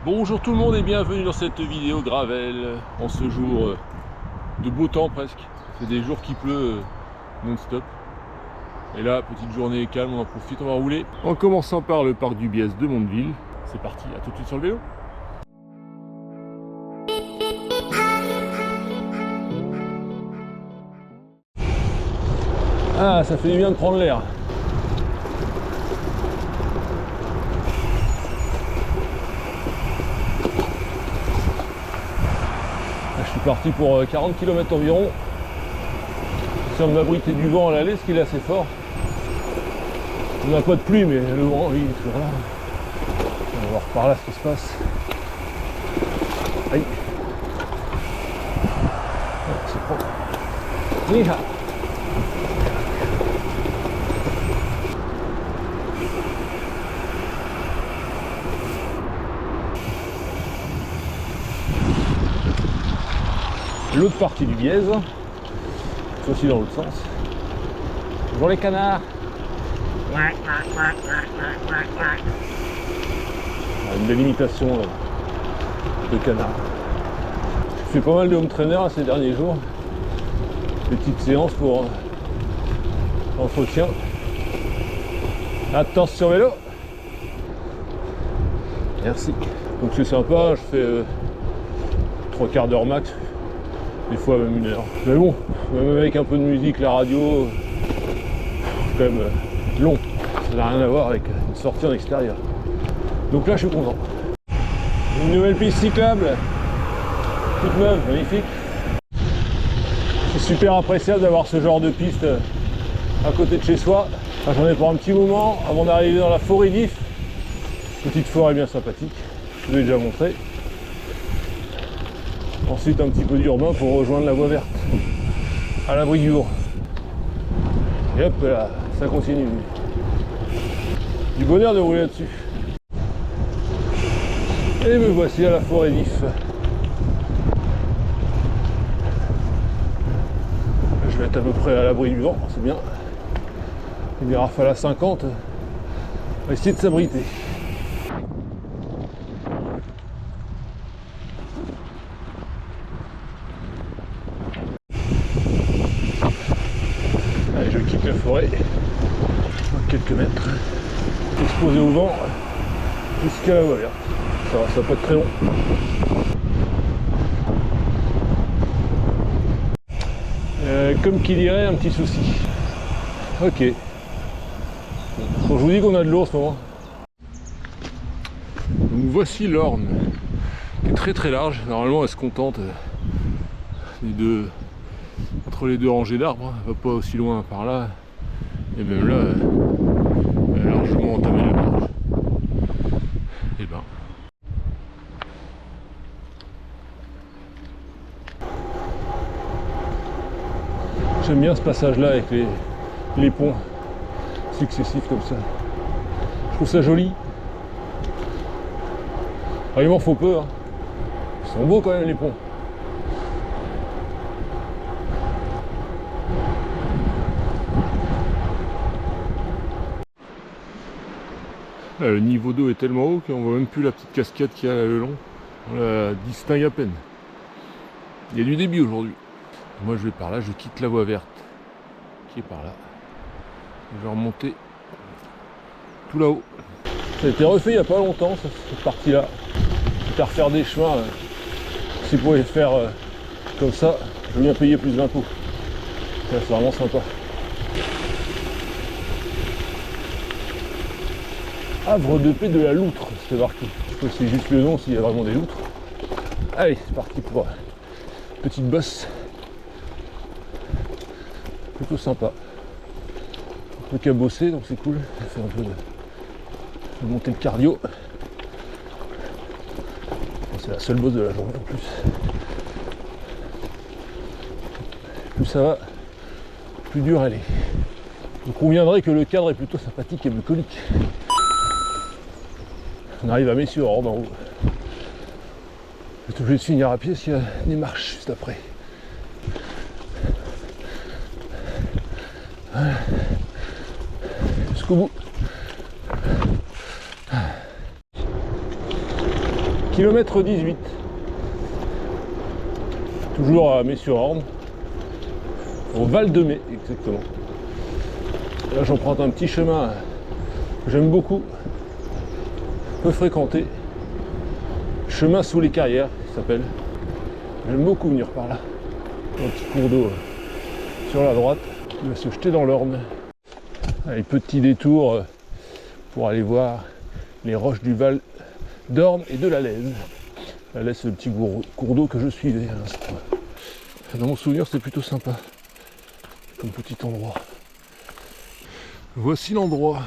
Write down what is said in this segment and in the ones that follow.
Bonjour tout le monde et bienvenue dans cette vidéo gravel en ce jour de beau temps presque. C'est des jours qui pleut non-stop. Et là, petite journée calme, on en profite, on va rouler. En commençant par le parc du Biès de Mondeville. C'est parti, à tout de suite sur le vélo. Ah, ça fait du bien de prendre l'air. Je suis parti pour 40 km environ. J'essaie de m'abriter du vent à l'aller, ce qui est assez fort. On n'a pas de pluie, mais le vent, oui, il est toujours là. On va voir par là ce qui se passe. Aïe. C'est propre. Ni-ha. L'autre partie du Biès, c'est aussi dans l'autre sens. Bonjour les canards. Une délimitation de canards. Je fais pas mal de home trainer ces derniers jours. Petite séance pour l'entretien. Attention vélo. Merci. Donc c'est sympa, je fais 3 quarts d'heure max. Des fois même 1 heure. Mais bon, même avec un peu de musique, la radio, c'est quand même long. Ça n'a rien à voir avec une sortie en extérieur. Donc là, je suis content. Une nouvelle piste cyclable, toute neuve, magnifique. C'est super appréciable d'avoir ce genre de piste à côté de chez soi. Enfin, j'en ai pour un petit moment avant d'arriver dans la forêt d'If. Petite forêt bien sympathique, je vous l'ai déjà montré. Ensuite un petit peu d'urbain pour rejoindre la voie verte, à l'abri du vent. Et hop là, ça continue. Du bonheur de rouler là-dessus. Et me voici à la forêt d'If. Je vais être à peu près à l'abri du vent, c'est bien. Une rafale à 50, on va essayer de s'abriter. Allez, je quitte la forêt, quelques mètres, exposé au vent jusqu'à la voie verte. Ça va pas être très long. Comme qui dirait, un petit souci. Ok. Bon, je vous dis qu'on a de l'eau en ce moment. Donc voici l'Orne, qui est très très large. Normalement elle se contente entre les deux rangées d'arbres, elle va pas aussi loin par là. Et même là, elle a largement entamé la marge. Et ben. J'aime bien ce passage-là avec les ponts successifs comme ça. Je trouve ça joli. Ah, il m'en faut peu, hein. Ils sont beaux quand même les ponts. Là, le niveau d'eau est tellement haut qu'on voit même plus la petite cascade qu'il y a là le long. On la distingue à peine. Il y a du débit aujourd'hui. Moi je vais par là, je quitte la voie verte qui est par là. Je vais remonter tout là-haut. Ça a été refait il n'y a pas longtemps cette partie-là. Quitte à refaire des chemins. Si vous pouvez faire comme ça, je veux bien payer plus d'impôts. C'est vraiment sympa. Havre de paix de la Loutre, c'est marqué. Je sais pas si c'est juste le nom, s'il y a vraiment des loutres. Allez, c'est parti pour une petite bosse. Plutôt sympa. Un peu qu'à bosser, donc c'est cool. Ça fait un peu de monter le cardio. C'est la seule bosse de la journée en plus. Plus ça va, plus dur elle est. Vous conviendrez que le cadre est plutôt sympathique et bucolique. On arrive à Messieurs-Orne en haut. Je vais obligé de finir à pied s'il y a des marches juste après. Voilà. Jusqu'au bout. Kilomètre 18. Toujours à Mets-sur-Orne. Au Val de Mai, exactement. Et là, j'emprunte un petit chemin que j'aime beaucoup, peu fréquenté. Chemin sous les carrières, il s'appelle. J'aime beaucoup venir par là. Un petit cours d'eau sur la droite, il va se jeter dans l'Orne. Allez, petit détour pour aller voir les roches du Val d'Orne et de la Lèze. La Lèze, c'est le petit cours d'eau que je suivais à l'instant. Dans mon souvenir, c'était plutôt sympa comme petit endroit. Voici l'endroit.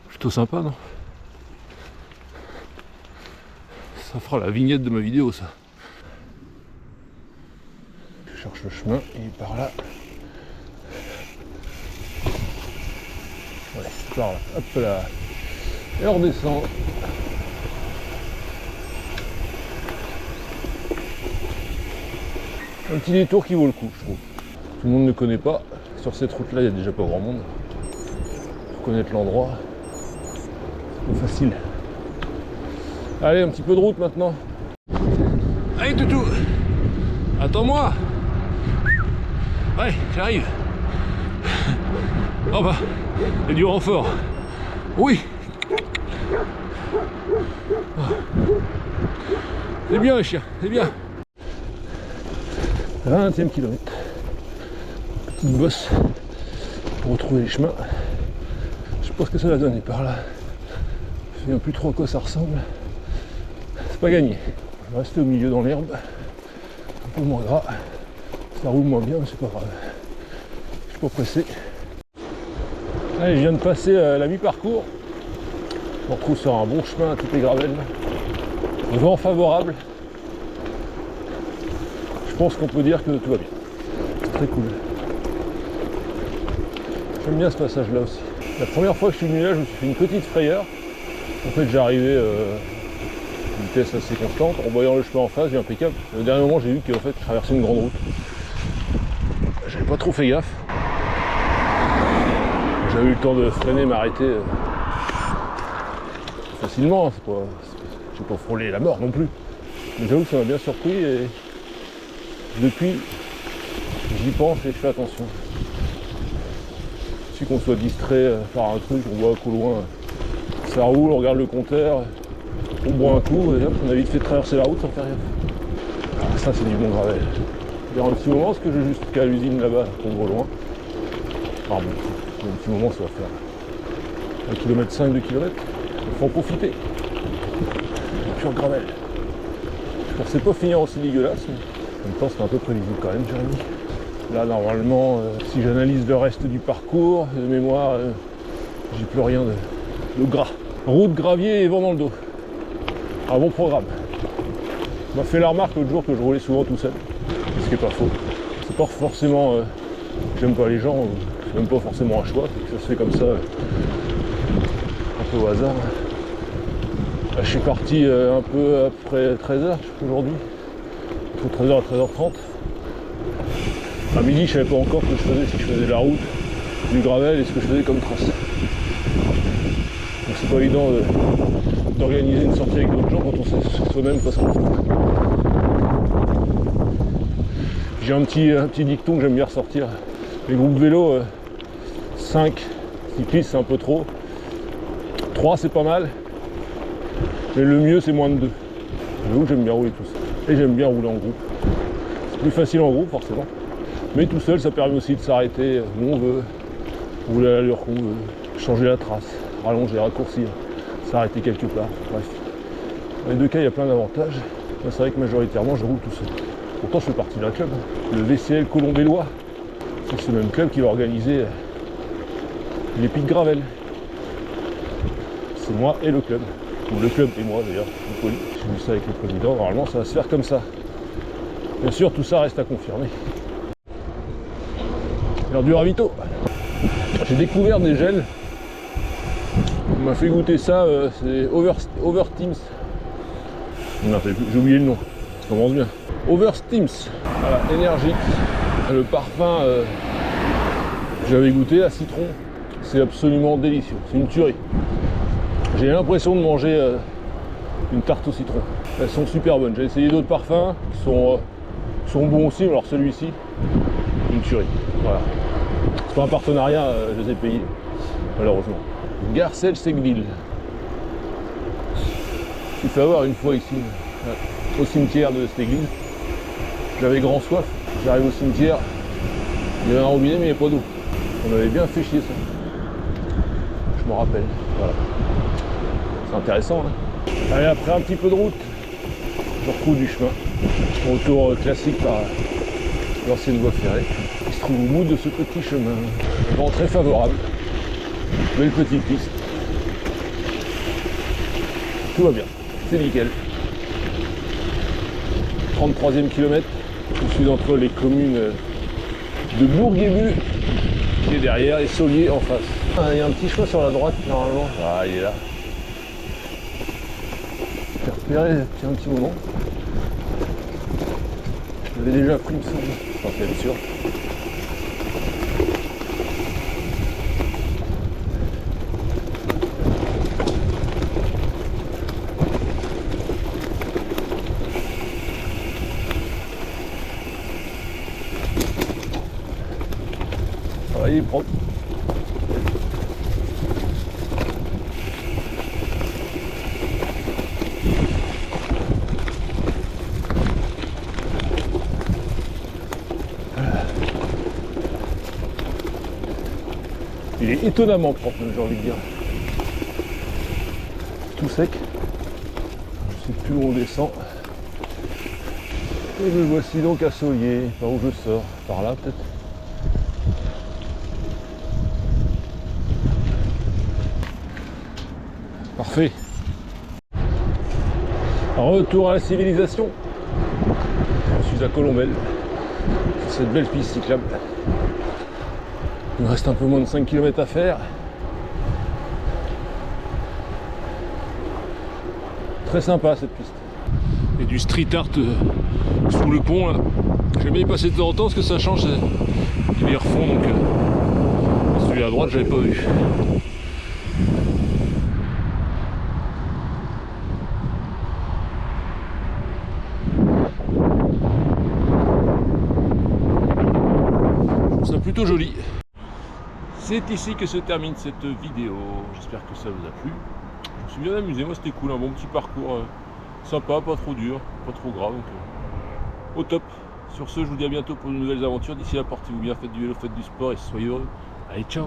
Plutôt sympa, non? Ça fera la vignette de ma vidéo, ça. Je cherche le chemin, il est par là. Ouais, par là. Hop là. Et on redescend. Un petit détour qui vaut le coup, je trouve. Tout le monde ne connaît pas. Sur cette route-là, il n'y a déjà pas grand monde. Pour connaître l'endroit, c'est plus facile. Allez, un petit peu de route maintenant. Allez, toutou, attends-moi. Ouais, j'arrive. Oh bah, il y a du renfort. Oui. C'est bien, les chiens, c'est bien. 20e kilomètre. Petite bosse pour retrouver les chemins. Je pense que ça va donner par là. Je ne sais plus trop à quoi ça ressemble. C'est pas gagné. Je vais rester au milieu dans l'herbe. Un peu moins gras. Ça roule moins bien, mais c'est pas grave. Je suis pas pressé. Allez, je viens de passer la mi-parcours. On se retrouve sur un bon chemin à toutes les gravelles. Vent favorable. Je pense qu'on peut dire que tout va bien. C'est très cool. J'aime bien ce passage là aussi. La première fois que je suis venu là, je me suis fait une petite frayeur. En fait, j'arrivais à une vitesse assez constante. En voyant le chemin en face, j'ai impeccable. Au dernier moment, j'ai vu qu'en fait, je traversais une grande route. J'avais pas trop fait gaffe. J'avais eu le temps de freiner, m'arrêter facilement. J'ai pas frôlé la mort non plus. Mais j'avoue que ça m'a bien surpris et depuis, j'y pense et je fais attention. Si qu'on soit distrait par un truc, on voit qu'au loin ça roule, on regarde le compteur, on boit un coup et hop, on a vite fait traverser la route sans faire rien. Alors ça, c'est du bon gravel. Il y aura un petit moment, parce que je vais jusqu'à l'usine là-bas, on voit loin. Enfin bon, un petit moment, ça va faire 1,5 km, 2 km. Il faut en profiter. Pur gravel. Je pensais pas finir aussi dégueulasse, mais en même temps, c'est un peu prévisible quand même, Jérémy. Là, normalement, si j'analyse le reste du parcours, de mémoire, j'ai plus rien de gras. Route, gravier et vent dans le dos. Un bon programme. On m'a fait la remarque l'autre jour que je roulais souvent tout seul. Ce qui n'est pas faux. C'est pas forcément... j'aime pas les gens, c'est même pas forcément un choix, c'est que ça se fait comme ça, un peu au hasard. Là, je suis parti un peu après 13h aujourd'hui. Entre 13h et 13h30. À midi, je savais pas encore ce que je faisais, si je faisais de la route, du gravel et ce que je faisais comme trace. Donc c'est pas évident d'organiser une sortie avec d'autres gens quand on sait soi-même pas ce qu'on fait. J'ai un petit dicton que j'aime bien ressortir. Les groupes vélo, 5 cyclistes c'est un peu trop. 3 c'est pas mal. Mais le mieux c'est moins de 2. J'avoue que j'aime bien rouler tout seul. Et j'aime bien rouler en groupe. C'est plus facile en groupe forcément. Mais tout seul ça permet aussi de s'arrêter où on veut, rouler à l'allure qu'on veut, changer la trace, rallonger, raccourcir, s'arrêter quelque part, bref. Dans les deux cas il y a plein d'avantages. C'est vrai que majoritairement je roule tout seul. Pourtant je fais partie d'un club, le VCL Colombellois. C'est ce même club qui va organiser les pics gravel. C'est moi et le club. Ou le club et moi d'ailleurs, j'ai vu ça avec le président, normalement ça va se faire comme ça. Bien sûr tout ça reste à confirmer. L'heure du ravito. J'ai découvert des gels. On m'a fait goûter ça, c'est Oversteams. Non, j'ai oublié le nom, ça commence bien. Oversteams, voilà, énergique. Le parfum, j'avais goûté à citron, c'est absolument délicieux, c'est une tuerie. J'ai l'impression de manger une tarte au citron. Elles sont super bonnes. J'ai essayé d'autres parfums qui sont bons aussi, mais alors celui-ci, une tuerie. Voilà. C'est pas un partenariat, je les ai payés, malheureusement. Garcelles-Seglil. Je me suis fait avoir une fois ici, au cimetière de Seglil. J'avais grand soif. J'arrive au cimetière, il y avait un robinet, mais il n'y avait pas d'eau. On avait bien fait chier ça. Je me rappelle. Voilà. C'est intéressant. Hein. Allez, après un petit peu de route, je retrouve du chemin. Retour classique par l'ancienne voie ferrée. Il se trouve au bout de ce petit chemin. Vent très favorable. Belle petite piste. Tout va bien. C'est nickel. 33e kilomètre. Je suis entre les communes de Bourg-et-Bu qui est derrière et Saulier en face. Ah, il y a un petit chemin sur la droite normalement. Ah, il est là. J'ai repéré depuis un petit moment. Je l'avais déjà pris, il me semble. Enfin, c'est sûr. Ah, il est propre. Il est étonnamment propre, j'ai envie de dire. Tout sec. Je sais plus où on descend. Et me voici donc à Saulier, par où je sors. Par là peut-être. Parfait. Retour à la civilisation. Je suis à Colombelles, sur cette belle piste cyclable. Il me reste un peu moins de 5 km à faire. Très sympa cette piste. Et du street art sous le pont là. J'aime bien y passer de temps en temps parce que ça change. Ils les refont donc. Celui à droite j'avais pas vu. C'est plutôt joli. C'est ici que se termine cette vidéo. J'espère que ça vous a plu. Je me suis bien amusé, moi c'était cool, un bon petit parcours sympa, pas trop dur, pas trop grave. Donc, au top. Sur ce, je vous dis à bientôt pour de nouvelles aventures. D'ici là, portez-vous bien, faites du vélo, faites du sport et soyez heureux. Allez, ciao!